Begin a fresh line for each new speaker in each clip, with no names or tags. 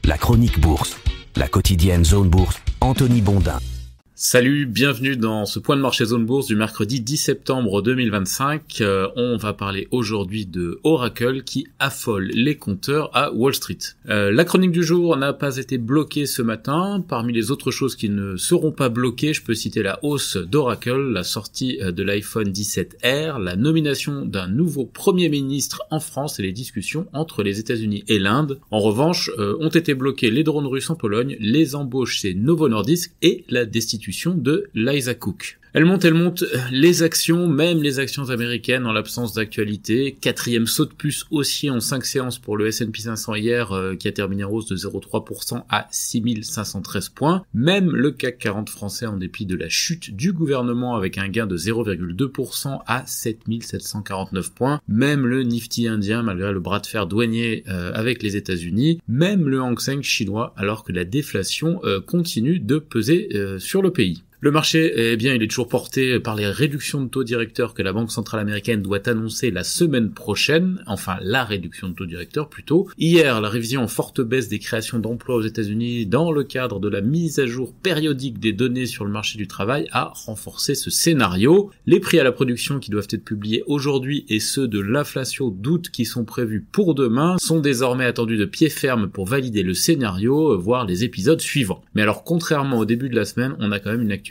La chronique bourse, la quotidienne Zone Bourse, Anthony Bondin.
Salut, bienvenue dans ce point de marché Zone Bourse du mercredi 10 septembre 2025. On va parler aujourd'hui de Oracle qui affole les compteurs à Wall Street. La chronique du jour n'a pas été bloquée ce matin. Parmi les autres choses qui ne seront pas bloquées, je peux citer la hausse d'Oracle, la sortie de l'iPhone 17R, la nomination d'un nouveau Premier ministre en France et les discussions entre les États-Unis et l'Inde. En revanche, ont été bloqués les drones russes en Pologne, les embauches chez Novo Nordisk et la destitution de Liza Cook. Elle monte, les actions, même les actions américaines en l'absence d'actualité. Quatrième saut de puce haussier en 5 séances pour le S&P 500 hier, qui a terminé en hausse de 0,3% à 6513 points. Même le CAC 40 français en dépit de la chute du gouvernement avec un gain de 0,2% à 7749 points. Même le Nifty indien malgré le bras de fer douanier avec les États-Unis. Même le Hang Seng chinois alors que la déflation continue de peser sur le pays. Le marché, il est toujours porté par les réductions de taux directeurs que la Banque centrale américaine doit annoncer la semaine prochaine, enfin la réduction de taux directeurs plutôt. Hier, la révision en forte baisse des créations d'emplois aux États-Unis dans le cadre de la mise à jour périodique des données sur le marché du travail a renforcé ce scénario. Les prix à la production qui doivent être publiés aujourd'hui et ceux de l'inflation d'août qui sont prévus pour demain sont désormais attendus de pied ferme pour valider le scénario, voire les épisodes suivants. Mais alors, contrairement au début de la semaine, on a quand même une actualité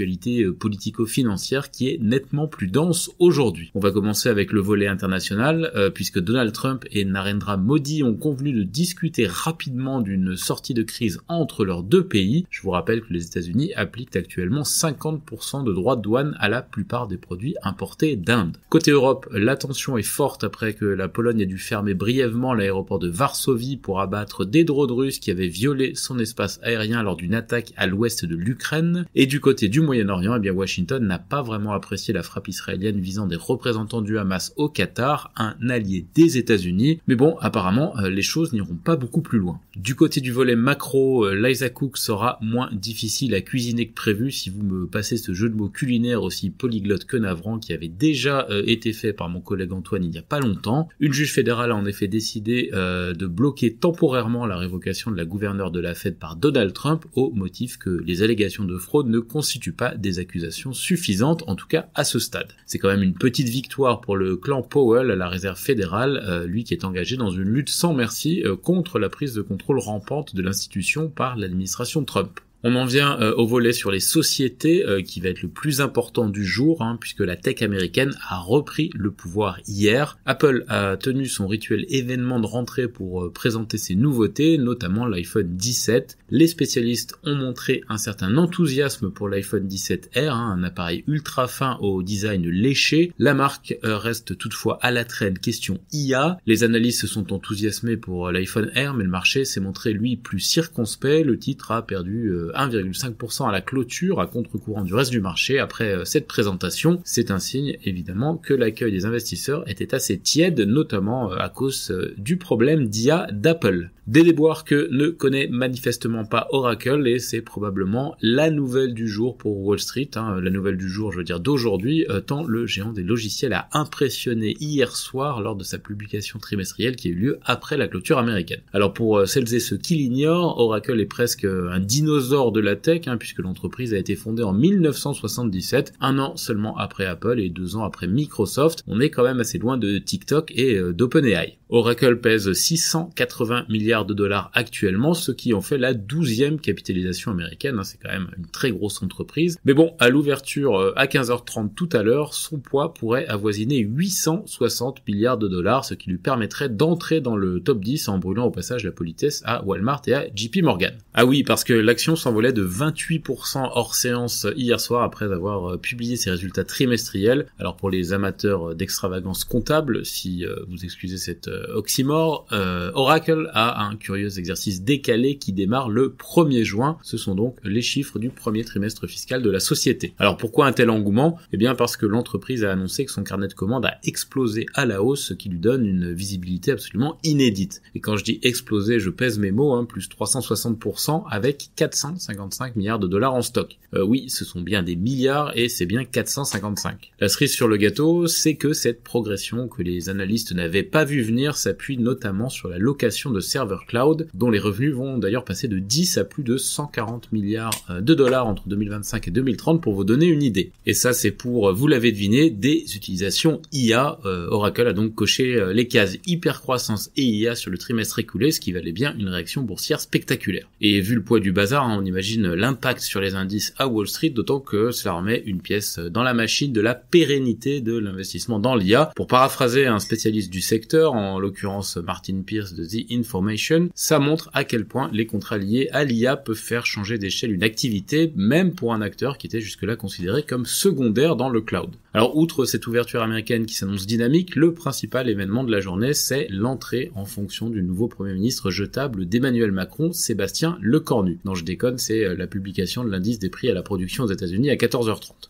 politico-financière qui est nettement plus dense aujourd'hui. On va commencer avec le volet international, puisque Donald Trump et Narendra Modi ont convenu de discuter rapidement d'une sortie de crise entre leurs deux pays. Je vous rappelle que les États-Unis appliquent actuellement 50% de droits de douane à la plupart des produits importés d'Inde. Côté Europe, la tension est forte après que la Pologne ait dû fermer brièvement l'aéroport de Varsovie pour abattre des drones russes qui avaient violé son espace aérien lors d'une attaque à l'ouest de l'Ukraine. Et du côté du Moyen-Orient, Washington n'a pas vraiment apprécié la frappe israélienne visant des représentants du Hamas au Qatar, un allié des États-Unis. Mais bon, apparemment, les choses n'iront pas beaucoup plus loin. Du côté du volet macro, Liza Cook sera moins difficile à cuisiner que prévu si vous me passez ce jeu de mots culinaire aussi polyglotte que navrant qui avait déjà été fait par mon collègue Antoine il n'y a pas longtemps. Une juge fédérale a en effet décidé de bloquer temporairement la révocation de la gouverneure de la Fed par Donald Trump au motif que les allégations de fraude ne constituent pas des accusations suffisantes, en tout cas à ce stade. C'est quand même une petite victoire pour le clan Powell à la réserve fédérale, lui qui est engagé dans une lutte sans merci contre la prise de contrôle rampante de l'institution par l'administration Trump. On en vient au volet sur les sociétés qui va être le plus important du jour puisque la tech américaine a repris le pouvoir hier. Apple a tenu son rituel événement de rentrée pour présenter ses nouveautés, notamment l'iPhone 17. Les spécialistes ont montré un certain enthousiasme pour l'iPhone 17R, un appareil ultra fin au design léché. La marque reste toutefois à la traîne question IA. Les analystes se sont enthousiasmés pour l'iPhone R, mais le marché s'est montré lui plus circonspect. Le titre a perdu 1,5% à la clôture, à contre-courant du reste du marché après cette présentation. C'est un signe évidemment que l'accueil des investisseurs était assez tiède, notamment à cause du problème d'IA d'Apple. Des déboires que ne connaît manifestement pas Oracle et c'est probablement la nouvelle du jour pour Wall Street, la nouvelle du jour je veux dire d'aujourd'hui, tant le géant des logiciels a impressionné hier soir lors de sa publication trimestrielle qui a eu lieu après la clôture américaine. Alors pour celles et ceux qui l'ignorent, Oracle est presque un dinosaure de la tech, puisque l'entreprise a été fondée en 1977, un an seulement après Apple et 2 ans après Microsoft. On est quand même assez loin de TikTok et d'OpenAI. Oracle pèse 680 milliards de dollars actuellement, ce qui en fait la 12e capitalisation américaine, c'est quand même une très grosse entreprise. Mais bon, à l'ouverture à 15h30 tout à l'heure, son poids pourrait avoisiner 860 milliards de dollars, ce qui lui permettrait d'entrer dans le top 10 en brûlant au passage la politesse à Walmart et à JP Morgan. Ah oui, parce que l'action s'envolait de 28% hors séance hier soir après avoir publié ses résultats trimestriels. Alors pour les amateurs d'extravagance comptable, si vous excusez cette oxymore, Oracle a un curieux exercice décalé qui démarre le 1er juin. Ce sont donc les chiffres du premier trimestre fiscal de la société. Alors pourquoi un tel engouement ? Eh bien parce que l'entreprise a annoncé que son carnet de commandes a explosé à la hausse, ce qui lui donne une visibilité absolument inédite. Et quand je dis exploser, je pèse mes mots, plus 360% avec 455 milliards de dollars en stock. Oui, ce sont bien des milliards et c'est bien 455. La cerise sur le gâteau, c'est que cette progression que les analystes n'avaient pas vu venir l'avenir s'appuie notamment sur la location de serveurs cloud, dont les revenus vont d'ailleurs passer de 10 à plus de 140 milliards de dollars entre 2025 et 2030 pour vous donner une idée. Et ça c'est pour, vous l'avez deviné, des utilisations IA. Oracle a donc coché les cases hypercroissance et IA sur le trimestre écoulé, ce qui valait bien une réaction boursière spectaculaire. Et vu le poids du bazar, on imagine l'impact sur les indices à Wall Street, d'autant que cela remet une pièce dans la machine de la pérennité de l'investissement dans l'IA. Pour paraphraser un spécialiste du secteur, en l'occurrence Martin Pierce de The Information, ça montre à quel point les contrats liés à l'IA peuvent faire changer d'échelle une activité, même pour un acteur qui était jusque-là considéré comme secondaire dans le cloud. Alors outre cette ouverture américaine qui s'annonce dynamique, le principal événement de la journée, c'est l'entrée en fonction du nouveau Premier ministre jetable d'Emmanuel Macron, Sébastien Lecornu. Non, je déconne, c'est la publication de l'indice des prix à la production aux États-Unis à 14h30.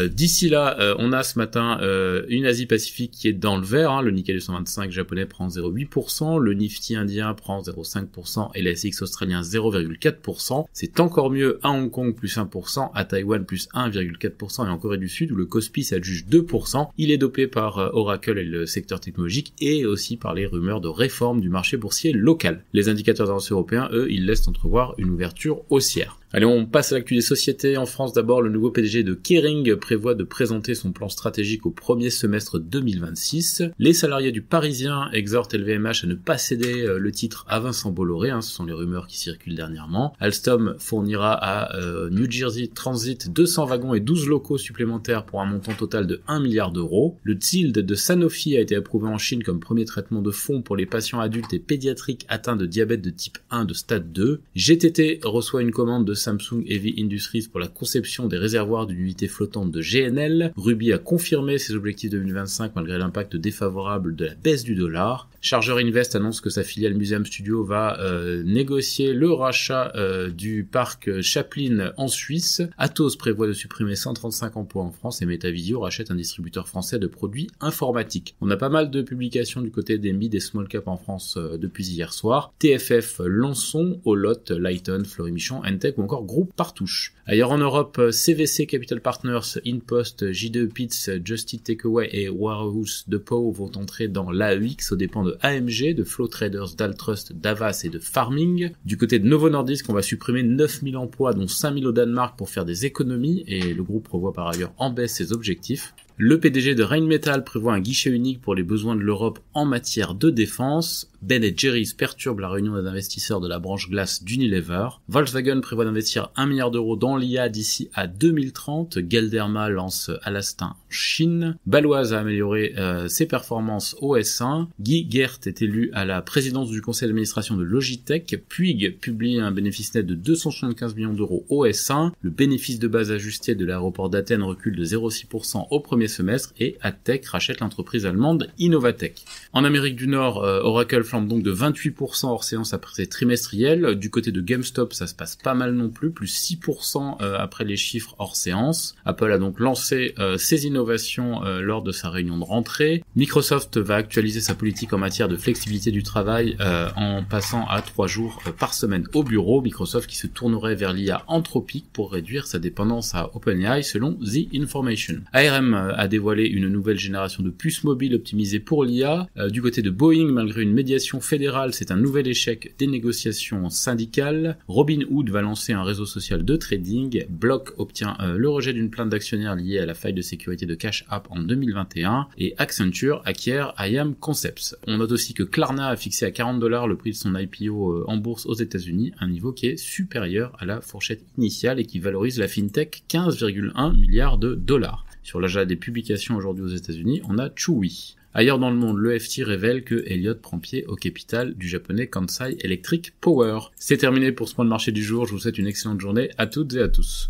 D'ici là, on a ce matin une Asie-Pacifique qui est dans le vert, le Nikkei 225 japonais prend 0,8%, le Nifty indien prend 0,5% et l'ASX australien 0,4%. C'est encore mieux à Hong Kong plus 1%, à Taïwan plus 1,4% et en Corée du Sud où le Kospi s'adjuge 2%. Il est dopé par Oracle et le secteur technologique et aussi par les rumeurs de réforme du marché boursier local. Les indicateurs européens, eux, ils laissent entrevoir une ouverture haussière. Allez, on passe à l'actu des sociétés. En France, d'abord, le nouveau PDG de Kering prévoit de présenter son plan stratégique au premier semestre 2026. Les salariés du Parisien exhortent LVMH à ne pas céder le titre à Vincent Bolloré, ce sont les rumeurs qui circulent dernièrement. Alstom fournira à New Jersey Transit 200 wagons et 12 locaux supplémentaires pour un montant total de 1 milliard d'euros. Le TZILD de Sanofi a été approuvé en Chine comme premier traitement de fond pour les patients adultes et pédiatriques atteints de diabète de type 1 de stade 2. GTT reçoit une commande de Samsung Heavy Industries pour la conception des réservoirs d'une unité flottante de GNL. Ruby a confirmé ses objectifs 2025 malgré l'impact défavorable de la baisse du dollar. Charger Invest annonce que sa filiale Museum Studio va négocier le rachat du parc Chaplin en Suisse. Atos prévoit de supprimer 135 emplois en France et Metavisio rachète un distributeur français de produits informatiques. On a pas mal de publications du côté des mid et small cap en France depuis hier soir. TFF, Lançon, Olot, Lighton, Fleury-Michon, Entech ou encore Groupe Partouche. Ailleurs en Europe, CVC Capital Partners, InPost, J2 Pits, Just Eat Takeaway et Warehouse Depot vont entrer dans l'AEX aux dépens de AMG, de Flow Traders, d'Altrust, d'Avas et de Farming. Du côté de Novo Nordisk, on va supprimer 9000 emplois dont 5000 au Danemark pour faire des économies et le groupe prévoit par ailleurs en baisse ses objectifs. Le PDG de Rheinmetall prévoit un guichet unique pour les besoins de l'Europe en matière de défense. Ben & Jerry's perturbe la réunion des investisseurs de la branche glace d'Unilever. Volkswagen prévoit d'investir 1 milliard d'euros dans l'IA d'ici à 2030. Galderma lance Alastin en Chine. Baloise a amélioré ses performances au S1. Guy Gert est élu à la présidence du conseil d'administration de Logitech. Puig publie un bénéfice net de 275 millions d'euros au S1. Le bénéfice de base ajusté de l'aéroport d'Athènes recule de 0,6% au premier semestre et Adtech rachète l'entreprise allemande Innovatech. En Amérique du Nord, Oracle flambe donc de 28% hors séance après ses trimestriels. Du côté de GameStop, ça se passe pas mal non plus, plus 6% après les chiffres hors séance. Apple a donc lancé ses innovations lors de sa réunion de rentrée. Microsoft va actualiser sa politique en matière de flexibilité du travail en passant à 3 jours par semaine au bureau. Microsoft qui se tournerait vers l'IA anthropique pour réduire sa dépendance à OpenAI selon The Information. ARM a dévoilé une nouvelle génération de puces mobiles optimisées pour l'IA. Du côté de Boeing, malgré une médiation fédérale, c'est un nouvel échec des négociations syndicales. Robinhood va lancer un réseau social de trading. Block obtient le rejet d'une plainte d'actionnaires liée à la faille de sécurité de Cash App en 2021. Et Accenture acquiert IAM Concepts. On note aussi que Klarna a fixé à $40 le prix de son IPO en bourse aux États-Unis, un niveau qui est supérieur à la fourchette initiale et qui valorise la fintech 15,1 milliards de dollars. Sur l'agenda des publications aujourd'hui aux États-Unis, on a Chewy. Ailleurs dans le monde, le FT révèle que Elliott prend pied au capital du japonais Kansai Electric Power. C'est terminé pour ce point de marché du jour. Je vous souhaite une excellente journée à toutes et à tous.